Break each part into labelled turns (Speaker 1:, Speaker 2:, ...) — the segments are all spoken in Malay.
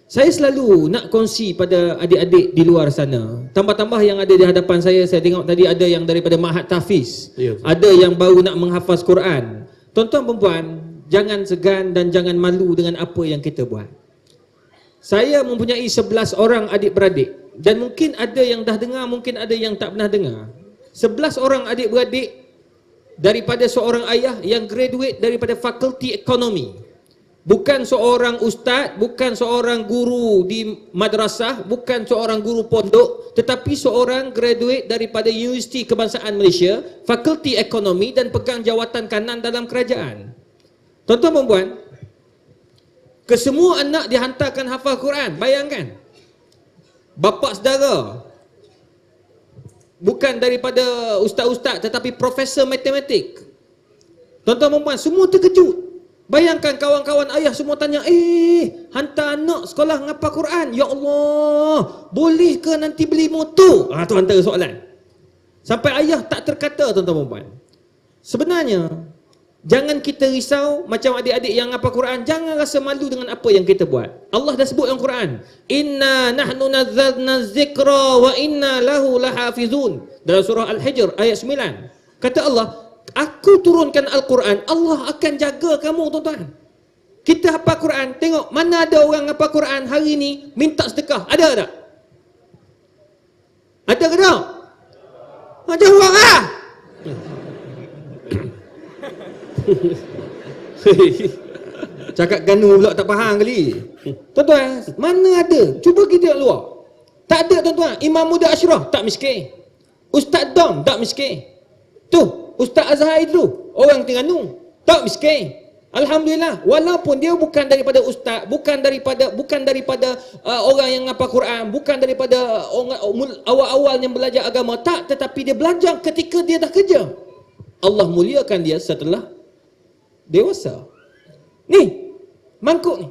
Speaker 1: Saya selalu nak kongsi pada adik-adik di luar sana. Tambah-tambah yang ada di hadapan saya tengok tadi ada yang daripada Mahat Tahfiz. Ada yang baru nak menghafaz Quran. Tuan-tuan perempuan, jangan segan dan jangan malu dengan apa yang kita buat. Saya mempunyai 11 orang adik-beradik dan mungkin ada yang dah dengar, mungkin ada yang tak pernah dengar. 11 orang adik-beradik daripada seorang ayah yang graduate daripada Fakulti Ekonomi. Bukan seorang ustaz, bukan seorang guru di madrasah, bukan seorang guru pondok, tetapi seorang graduate daripada Universiti Kebangsaan Malaysia, Fakulti Ekonomi dan pegang jawatan kanan dalam kerajaan. Tuan-tuan perempuan, kesemua anak dihantarkan hafal Quran. Bayangkan, bapa saudara bukan daripada ustaz-ustaz tetapi profesor matematik. Tuan-tuan perempuan, semua terkejut. Bayangkan kawan-kawan ayah semua tanya, hantar anak sekolah ngapal Quran. Ya Allah, boleh ke nanti beli motor? Tu antara soalan. Sampai ayah tak terkata, tuan-tuan perempuan. Sebenarnya, jangan kita risau macam adik-adik yang ngapal Quran. Jangan rasa malu dengan apa yang kita buat. Allah dah sebut dalam Quran, Inna nahnu nazzalna zikra wa inna lahu lahafizun. Dalam surah Al-Hijr ayat 9. Kata Allah, aku turunkan Al-Quran, Allah akan jaga kamu, tuan-tuan. Kita hafal Quran, tengok mana ada orang hafal Quran hari ni minta sedekah. Ada tak? Ada ke tak? Ada orang lah. Cakap ganu pula tak faham kali. Tuan-tuan, mana ada? Cuba kita luar. Tak ada, tuan-tuan. Imam Muda Ashraf tak miskin. Ustaz Dom tak miskin. Tu Ustaz Azhar itu orang Terengganu, tak miskin. Alhamdulillah, walaupun dia bukan daripada ustaz, bukan daripada orang yang ngapal Quran, bukan daripada orang awal-awal yang belajar agama, tak, tetapi dia belajar ketika dia dah kerja. Allah muliakan dia setelah dewasa. Ni, mangkuk ni.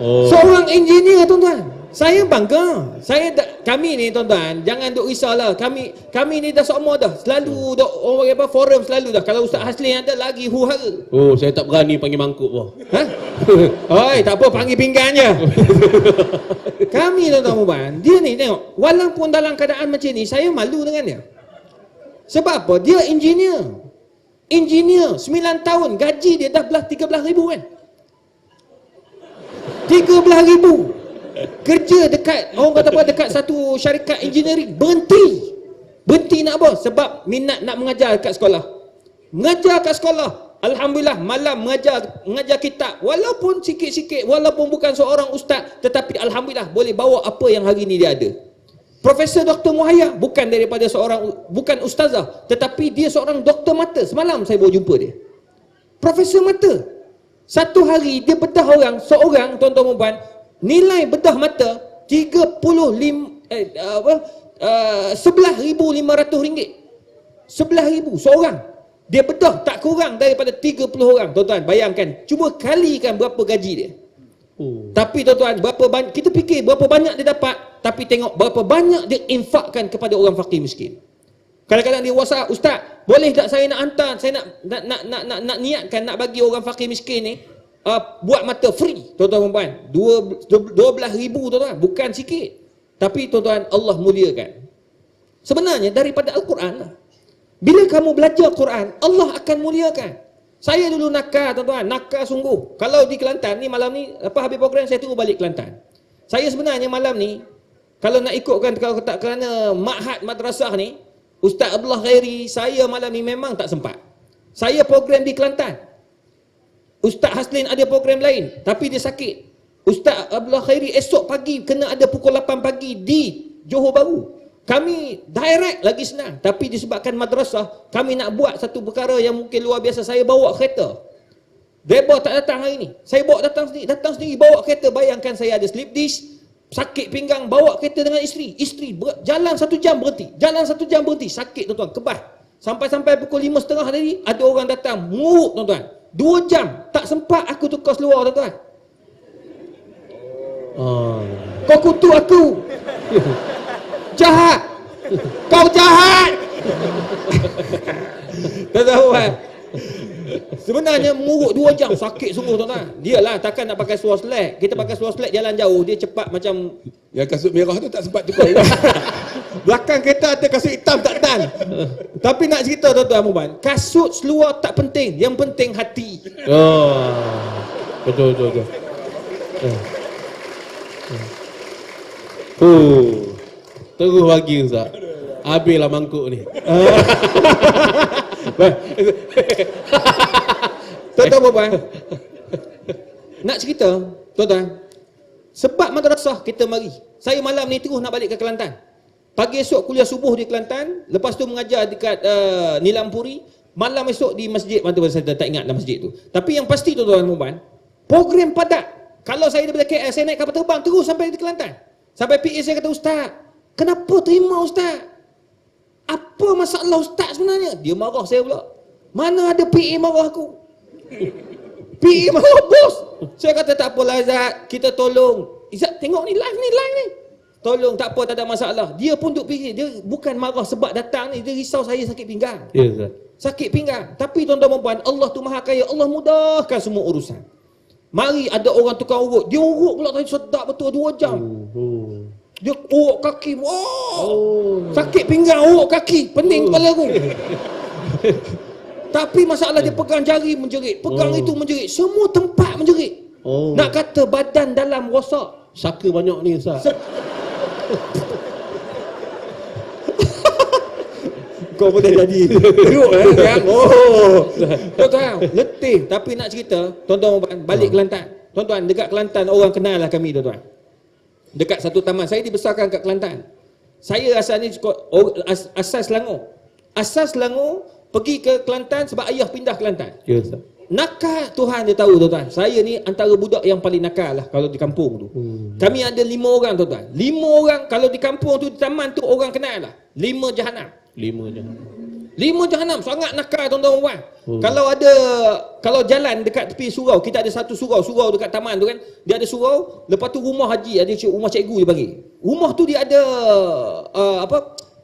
Speaker 1: Seorang engineer, tuan-tuan. Saya bangga. Kami ni, tuan-tuan, jangan duk risaulah. Kami ni dah semua dah. Selalu duk orang apa forum selalu dah. Kalau Ustaz Haslin ada lagi huhara.
Speaker 2: Saya tak berani panggil mangkuk boh.
Speaker 1: Oi, tak apa, panggil pinggan je. Kami, tuan-tuan puan, dia ni tengok, walaupun dalam keadaan macam ni, saya malu dengan dia. Sebab apa? Dia engineer. Engineer 9 tahun, gaji dia dah 13,000 kan. 13,000. Kerja dekat, orang kata apa, dekat satu syarikat engineering, berhenti nak apa? Sebab minat nak mengajar kat sekolah. Mengajar kat sekolah, alhamdulillah, malam mengajar kitab, walaupun sikit-sikit, walaupun bukan seorang ustaz, tetapi alhamdulillah boleh bawa apa yang hari ni dia ada. Profesor Dr. Muhayya bukan ustazah, tetapi dia seorang doktor mata. Semalam saya baru jumpa dia, profesor mata. Satu hari dia bedah orang, seorang, tuan-tuan dan puan, nilai bedah mata 11,500 ringgit. 11,000 seorang. Dia bedah tak kurang daripada 30 orang. Tuan-tuan bayangkan, cuba kalikan berapa gaji dia. Tapi tuan-tuan, kita fikir berapa banyak dia dapat, tapi tengok berapa banyak dia infakkan kepada orang fakir miskin. Kadang-kadang dia WhatsApp, Ustaz, boleh tak saya nak hantar, saya nak niatkan nak bagi orang fakir miskin ni buat mata free, tuan-tuan perempuan. 12,000, tuan-tuan, bukan sikit. Tapi tuan-tuan, Allah muliakan. Sebenarnya daripada Al-Quran lah. Bila kamu belajar Quran, Allah akan muliakan. Saya dulu nakal, tuan-tuan, nakal sungguh. Kalau di Kelantan ni, malam ni, habis program saya terus balik Kelantan. Saya sebenarnya malam ni, kalau nak ikutkan, kalau tak kerana ma'had madrasah ni, Ustaz Abdullah Khairi, saya malam ni memang tak sempat. Saya program di Kelantan. Ustaz Haslin ada program lain, tapi dia sakit. Ustaz Abdullah Khairi esok pagi kena ada pukul 8 pagi di Johor Bahru. Kami direct lagi senang, tapi disebabkan madrasah, kami nak buat satu perkara yang mungkin luar biasa. Saya bawa kereta. Driver tak datang hari ni. Saya bawa datang sendiri bawa kereta. Bayangkan saya ada slip disc, sakit pinggang, bawa kereta dengan isteri. Jalan 1 jam berhenti. Sakit, tuan-tuan, kebas. Sampai pukul 5.30 tadi, ada orang datang, muruk, tuan-tuan. 2 jam, tak sempat aku tukar seluar, tuan-tuan. Kau kutuk aku. Jahat. Kau jahat. Tuan-tuan, Sebenarnya mengurut 2 jam sakit sungguh tuan-tuan. Dialah takkan nak pakai seluar selek. Kita pakai seluar selek jalan jauh dia cepat macam
Speaker 3: Yang kasut merah tu tak sempat cukup.
Speaker 1: belakang kereta ada kasut hitam tak tahan. Tapi nak cerita tuan-tuan Muban, kasut seluar tak penting, yang penting hati.
Speaker 2: Oh. Betul. Terus bagi Ustaz. Habislah mangkuk ni.
Speaker 1: Tuan-tuan Muban, nak cerita tuan-tuan, sebab madrasah kita mari. Saya malam ni terus nak balik ke Kelantan. Pagi esok kuliah subuh di Kelantan, lepas tu mengajar dekat Nilampuri, malam esok di masjid, mana saya tak ingat lah masjid tu. Tapi yang pasti tuan-tuan Muban, program padat. Kalau saya daripada KL, saya naik kapal terbang terus sampai di Kelantan. Sampai PA saya kata, "Ustaz, kenapa terima Ustaz? Apa masalah Ustaz sebenarnya?" Dia marah saya pula. Mana ada PA marah aku? PA marah bos. Saya kata, "Tak apalah Izzat, kita tolong." Izzat tengok ni live ni. Tolong, tak apa, tak ada masalah. Dia pun duk fikir, dia bukan marah sebab datang ni, dia risau saya sakit pinggang.
Speaker 2: Ya Ustaz.
Speaker 1: Sakit pinggang. Tapi tuan-tuan dan puan, Allah tu Maha Kaya, Allah mudahkan semua urusan. Mari ada orang tukang urut, dia urut pula tadi sedap betul 2 jam. Dia urut kaki, sakit pinggang urut kaki, pening kepala aku. Tapi masalah dia pegang jari menjerit, pegang itu menjerit, semua tempat menjerit. Nak kata badan dalam rosak.
Speaker 2: Saka banyak ni Ustaz.
Speaker 1: Kau boleh jadi teruk kan? Tuan-tuan, letih. Tapi nak cerita, tuan-tuan balik Kelantan. Tuan-tuan, dekat Kelantan orang kenal lah kami tuan-tuan. Dekat satu taman, saya dibesarkan kat Kelantan. Saya asalnya asas Selangor. Asas Selangor, pergi ke Kelantan sebab ayah pindah Kelantan.
Speaker 2: Ya Ustaz.
Speaker 1: Nakal Tuhan dia tahu tuan-tuan. Saya ni antara budak yang paling nakal lah kalau di kampung tu. Kami ada 5 orang tuan-tuan. 5 orang kalau di kampung tu, di taman tu orang kenal lah. 5 jahanam. 5 jahanam sangat nakal tuan-tuan. Kalau jalan dekat tepi surau, kita ada satu surau dekat taman tu kan. Dia ada surau, lepas tu rumah haji, ada rumah cikgu dia panggil. Rumah tu dia ada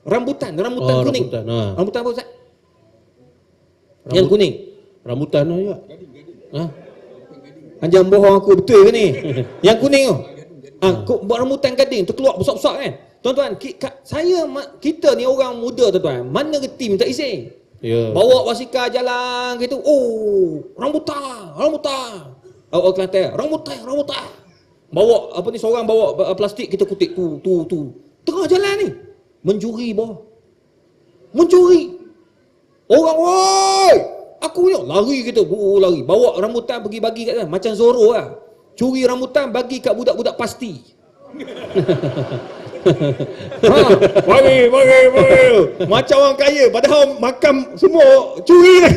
Speaker 1: rambutan kuning. Rambutan apa Ustaz? Yang kuning.
Speaker 2: Rambutan juga.
Speaker 1: Anjang bohong aku betul ke ni? Yang kuning tu. Buat rambutan gading terkeluar besar-besar kan. Tuan-tuan, kita ni orang muda tuan-tuan, mana reti minta isi.
Speaker 2: Ya.
Speaker 1: Bawa basikal jalan gitu. Oh, rambutan. Oh, Kelantan, rambutan. Bawa seorang bawa plastik, kita kutip tu. Tengah jalan ni mencuri bawah. Orang, woi! Aku ni lari kita, lari. Bawa rambutan pergi bagi kat sana. Macam Zorro lah. Curi rambutan bagi kat budak-budak pasti. Bagi. Macam orang kaya, padahal makan semua curi.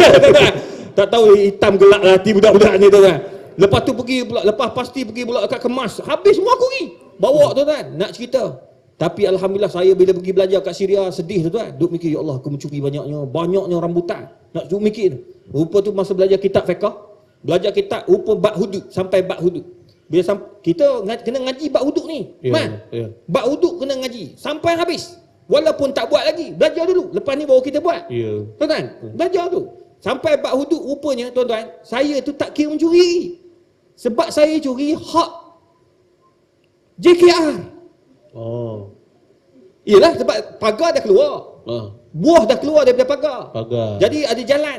Speaker 1: Tak tahu hitam gelap hati budak-budak ni tuan-tuan. Lepas tu pergi pula, lepas pasti pergi pula kat kemas. Habis semua aku pergi. Bawa tuan-tuan, nak cerita. Tapi Alhamdulillah saya bila pergi belajar kat Syria sedih tuan-tuan. Duk mikir, ya Allah aku mencuri banyaknya rambutan. Nak duk mikir. Rupa tu masa belajar kitab fiqh, belajar kitab rupa bab hudud sampai bab hudud. Bila kita kena ngaji bab hudud ni. Bab hudud kena ngaji sampai habis. Walaupun tak buat lagi, belajar dulu. Lepas ni baru kita buat. Tuan-tuan, belajar tu. Sampai bab hudud rupanya tuan-tuan, saya tu tak kira mencuri. Sebab saya curi hak JKR. Yelah sebab pagar dah keluar. Buah dah keluar daripada pagar. Jadi ada jalan.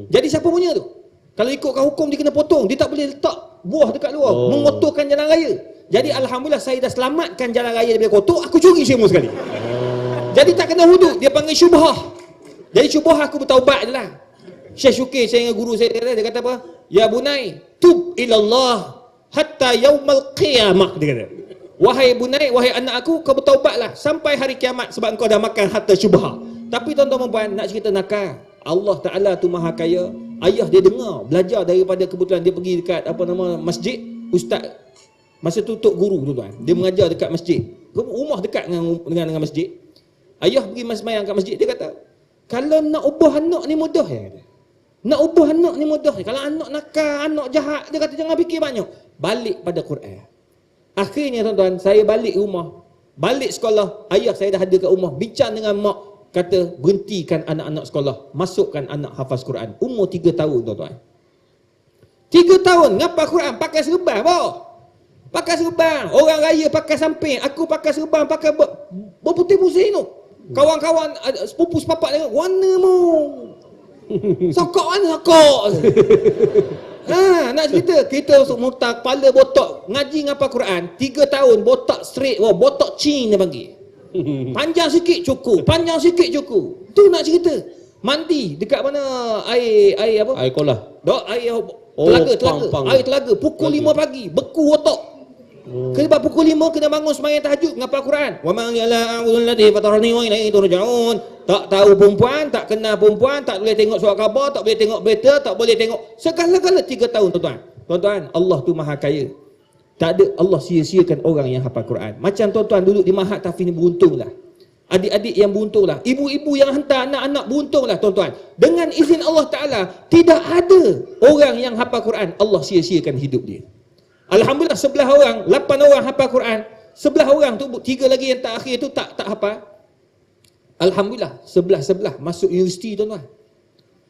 Speaker 1: Jadi siapa punya tu? Kalau ikutkan hukum dia kena potong. Dia tak boleh letak buah dekat luar, mengotorkan jalan raya. Jadi Alhamdulillah saya dah selamatkan jalan raya daripada kotor. Aku curi semua sekali. Jadi tak kena hudud. Dia panggil syubhah. Jadi syubhah aku bertaubat je lah. Syekh Syukir, saya dengan guru saya, dia kata apa? Ya bunai, tub ilallah hatta yaumal qiyamah. Dia kata, wahai bunai, wahai anak aku, kau bertaubatlah sampai hari kiamat sebab kau dah makan harta syubhah. Tapi tuan-tuan dan puan, nak cerita nakal, Allah Ta'ala tu Maha Kaya. Ayah dia dengar, belajar daripada kebetulan dia pergi dekat masjid. Ustaz masa tu tok guru tu tuan, dia mengajar dekat masjid. Rumah dekat dengan masjid. Ayah pergi sembahyang kat masjid, dia kata, kalau nak ubah anak ni mudah ya. Nak ubah anak ni mudah. Kalau anak nakal, anak jahat, dia kata jangan fikir banyak. Balik pada Quran. Akhirnya tuan-tuan, saya balik rumah, balik sekolah, ayah saya dah ada kat rumah, bincang dengan mak. kata berhentikan anak-anak sekolah, masukkan anak hafaz Quran. Umur 3 tahun tuan-tuan. 3 tahun ngapa Quran, pakai serban boh. Pakai serban. Orang raya pakai samping, aku pakai serban, pakai berputih-putih tu. Kawan-kawan sepupu sepapak tengok, warna mu. Sokok mana sokok? Nak cerita, kita mutar kepala botak, ngaji ngapa Quran, 3 tahun botak straight, botak cing dia panggil. Panjang sikit cukup, panjang sikit cukup. Tu nak cerita. Mandi dekat mana air apa?
Speaker 2: Air kolah.
Speaker 1: Dok, air
Speaker 2: Oh,
Speaker 1: telaga.
Speaker 2: pang.
Speaker 1: Air telaga pukul 5 pagi, beku otak. Sebab pukul 5 kena bangun sembahyang tahajud ngapal Quran. Wa ma ya'la a'udul ladzi fatarani wa ilaihi turja'un. Tak tahu perempuan, tak kenal perempuan, tak boleh tengok surat khabar, tak boleh tengok berita, tak boleh tengok segala-gala 3 tahun tuan-tuan. Tuan-tuan, Allah tu Maha Kaya. Tak ada Allah sia-siakan orang yang hafal Quran. Macam tuan-tuan duduk di Mahat Tahfiz ni beruntunglah. Adik-adik yang beruntunglah, ibu-ibu yang hantar anak-anak beruntunglah tuan-tuan. Dengan izin Allah Ta'ala, tidak ada orang yang hafal Quran, Allah sia-siakan hidup dia. Alhamdulillah 11 orang, 8 orang hafal Quran, 11 orang tu, 3 lagi yang tak akhir tu tak hafal. Alhamdulillah 11 masuk universiti tuan-tuan.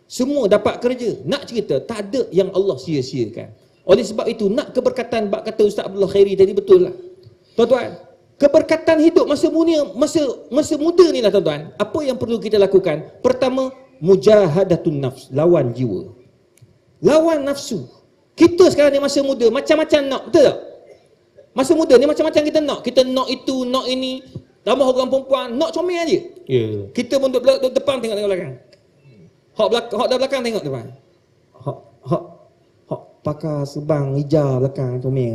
Speaker 1: Semua dapat kerja. Nak cerita, tak ada yang Allah sia-siakan. Oleh sebab itu, nak keberkatan, bak kata Ustaz Abdullah Khairi tadi betul lah. Tuan-tuan, keberkatan hidup masa muda ni lah tuan-tuan. Apa yang perlu kita lakukan? Pertama, mujahadatun nafs, lawan jiwa. Lawan nafsu. Kita sekarang ni masa muda, macam-macam nak, betul tak? Masa muda ni macam-macam kita nak. Kita nak itu, nak ini. Tambah orang perempuan, nak comel aja.
Speaker 2: Ya.
Speaker 1: Kita pun duduk depan tengok belakang. Hak dah belakang tengok depan. Hak pakai sebang hijau belakang comel.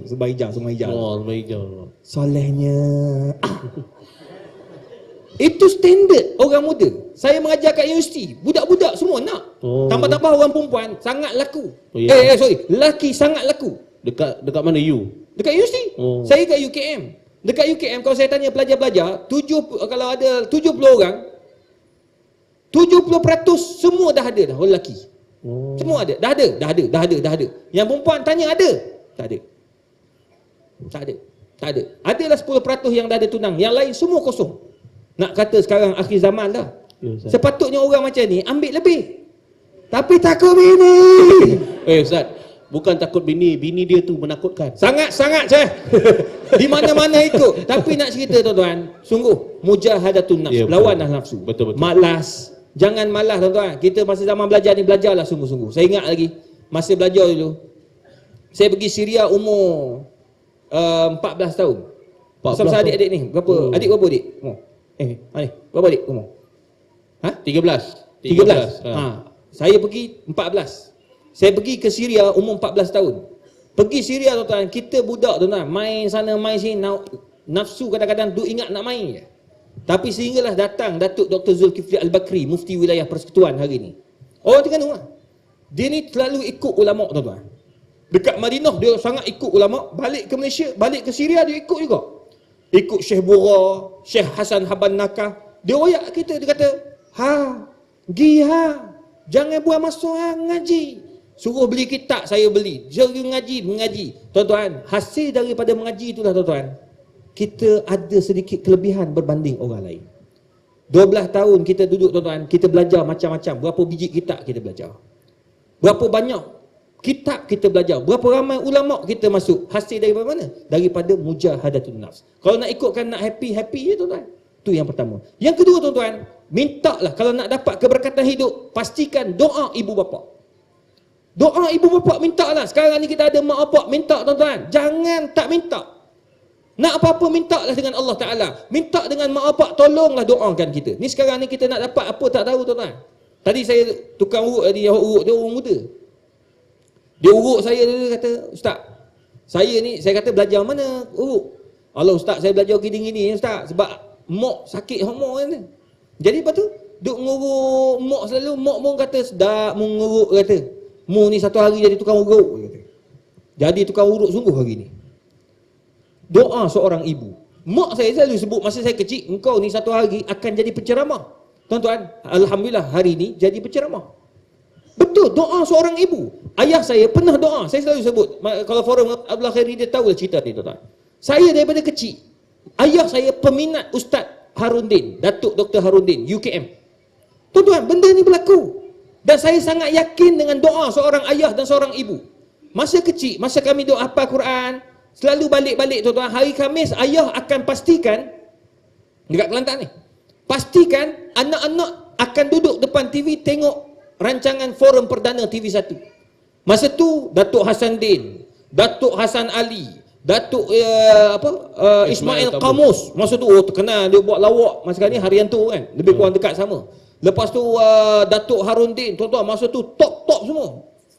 Speaker 1: Sebang hijau, semua hijau.
Speaker 2: Oh, semua hijau.
Speaker 1: Solehnya. Itu standard orang muda. Saya mengajar kat universiti, budak-budak semua nak. Tambah-tambah orang perempuan sangat laku. Lelaki sangat laku.
Speaker 2: Dekat mana you?
Speaker 1: Dekat universiti. Saya kat UKM. Dekat UKM kalau saya tanya pelajar-pelajar, kalau ada 70 orang, 70% semua dah ada dah orang lelaki. Semua ada. Dah ada. Yang perempuan tanya ada? Tak ada. Adalah 10% yang dah ada tunang. Yang lain semua kosong. Nak kata sekarang akhir zaman dah.
Speaker 2: Ya,
Speaker 1: Sepatutnya orang macam ni ambil lebih. Tapi takut bini.
Speaker 2: Ustaz, bukan takut bini dia tu menakutkan.
Speaker 1: Sangat saya. Di mana-mana ikut. Tapi nak cerita tuan-tuan, sungguh mujahadatun nafs,
Speaker 2: Ya,
Speaker 1: lawanlah nafsu.
Speaker 2: Betul.
Speaker 1: Malas. Jangan malas tuan-tuan. Kita masa zaman belajar ni belajarlah sungguh-sungguh. Saya ingat lagi masa belajar dulu. Saya pergi Syria umur 14 tahun. Pasal adik-adik ni, berapa? Adik berapa adik? Berapa adik umur? 13. Saya pergi 14. Saya pergi ke Syria umur 14 tahun. Pergi Syria tuan-tuan, kita budak tuan-tuan, main sana main sini, nafsu kadang-kadang duk ingat nak main je. Tapi sehinggalah datang Datuk Dr. Zulkifli Al-Bakri, Mufti Wilayah Persekutuan hari ni. Orang Terengganu lah. Dia ni selalu ikut ulama tuan-tuan. Dekat Madinah dia sangat ikut ulama, balik ke Malaysia, balik ke Syria dia ikut juga. Ikut Syekh Bura, Syekh Hasan Haban Nakah. Dia royak kita, dia kata, jangan buang masa ngaji. Suruh beli kitab, saya beli. Suruh mengaji. Tuan-tuan, hasil daripada mengaji itulah tuan-tuan, kita ada sedikit kelebihan berbanding orang lain. 12 tahun kita duduk tuan-tuan, kita belajar macam-macam. Berapa biji kitab kita belajar. Berapa banyak kitab kita belajar. Berapa ramai ulama kita masuk. Hasil daripada mana? Daripada mujahadatun nafs. Kalau nak ikutkan nak happy je tuan-tuan. Itu yang pertama. Yang kedua tuan-tuan, mintalah kalau nak dapat keberkatan hidup, pastikan doa ibu bapa. Doa ibu bapa mintalah. Sekarang ni kita ada mak bapak, minta tuan-tuan. Jangan tak minta. Nak apa-apa mintalah dengan Allah Ta'ala. Minta dengan mak bapak, tolonglah doakan kita. Ni sekarang ni kita nak dapat apa tak tahu tuan-tuan. Tadi saya tukang urut tadi, yang urut dia orang muda. Dia urut saya, dia kata, Ustaz, saya kata belajar mana urut? Allah Ustaz, saya belajar gini-gini Ustaz, sebab mak sakit hormon kan. Jadi lepas tu, duk nguruk mak selalu, mak pun kata sedap menguruk, kata. Mu ni satu hari jadi tukang urut, kata. Jadi tukang urut sungguh hari ni. Doa seorang ibu. Mak saya selalu sebut masa saya kecil, engkau ni satu hari akan jadi penceramah. Tuan-tuan, alhamdulillah hari ni jadi penceramah. Betul, doa seorang ibu. Ayah saya pernah doa. Saya selalu sebut, kalau forum Abdullah Khairi dia tahu cerita ni tuan-tuan. Saya daripada kecil, ayah saya peminat Ustaz Harundin, Datuk Dr. Harundin, UKM. Tuan-tuan, benda ni berlaku. Dan saya sangat yakin dengan doa seorang ayah dan seorang ibu. Masa kecil, masa kami doa hafal Quran, selalu balik-balik tuan-tuan, hari Khamis ayah akan pastikan, dekat Kelantan ni, pastikan anak-anak akan duduk depan TV tengok rancangan forum perdana TV1. Masa tu Datuk Hassan Din, Datuk Hassan Ali, Datuk Ismail Qamus, masa tu terkenal, dia buat lawak masa ni Haryanto kan, lebih kurang dekat sama. Lepas tu Datuk Harundin, tuan-tuan, masa tu top-top semua.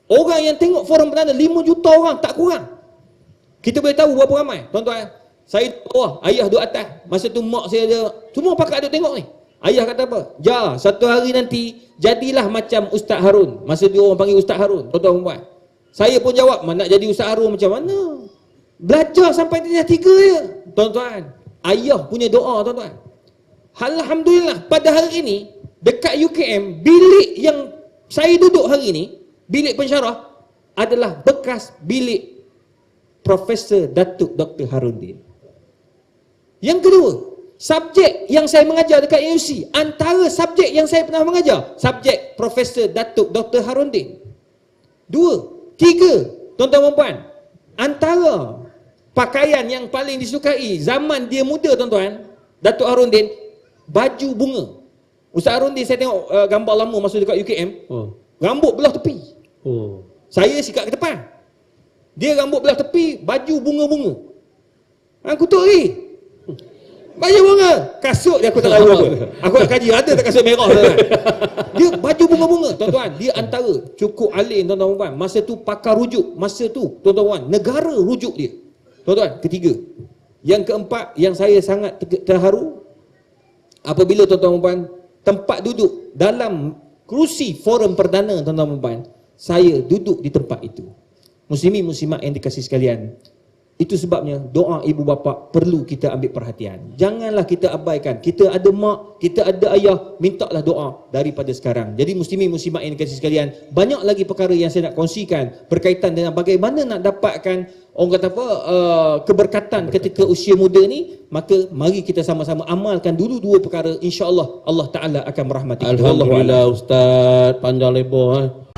Speaker 1: Orang yang tengok forum perdana 5 juta orang, tak kurang. Kita boleh tahu berapa ramai, tuan-tuan. Saya bawah, ayah duduk atas. Masa tu mak saya ada, semua pakat duduk tengok ni. Ayah kata apa? Ja, satu hari nanti jadilah macam Ustaz Harun. Masa dia orang panggil Ustaz Harun, tuan-tuan perempuan. Saya pun jawab, nak jadi Ustaz Harun macam mana? Belajar sampai darjah 3 je. Tuan-tuan, ayah punya doa, tuan-tuan. Alhamdulillah, pada hari ini dekat UKM, bilik yang saya duduk hari ini, bilik pensyarah adalah bekas bilik Profesor Datuk Dr. Harundin. Yang kedua, subjek yang saya mengajar dekat UC, antara subjek yang saya pernah mengajar, subjek Profesor Datuk Dr. Harundin. 2, 3, tuan-tuan dan puan, antara pakaian yang paling disukai zaman dia muda, tuan-tuan, Datuk Harundin, baju bunga. Ustaz Harundin saya tengok gambar lama masa dekat UKM, rambut belah tepi. Saya sikat ke depan. Dia rambut belah tepi, baju bunga-bunga. Kutuk lagi. Baju bunga. Kasut dia aku tak tahu apa. Aku nak kaji, ada tak kasut merah, tuan-tuan? Dia baju bunga-bunga, tuan-tuan. Dia antara cukup alim, tuan-tuan puan. Masa tu pakar rujuk. Masa tu, tuan-tuan puan, negara rujuk dia. Tuan-tuan, ketiga. Yang keempat, yang saya sangat terharu, apabila tuan-tuan puan tempat duduk dalam kerusi forum perdana, tuan-tuan puan, saya duduk di tempat itu. Muslimin muslimat yang dikasihi sekalian, itu sebabnya doa ibu bapa perlu kita ambil perhatian. Janganlah kita abaikan. Kita ada mak, kita ada ayah, mintalah doa daripada sekarang. Jadi muslimin muslimat yang dikasihi sekalian, banyak lagi perkara yang saya nak kongsikan berkaitan dengan bagaimana nak dapatkan orang kata apa, keberkatan ketika usia muda ni. Maka mari kita sama-sama amalkan dulu 2 perkara, insya-Allah Allah Taala akan merahmati kita.
Speaker 2: Alhamdulillah Ustaz, panjang lebar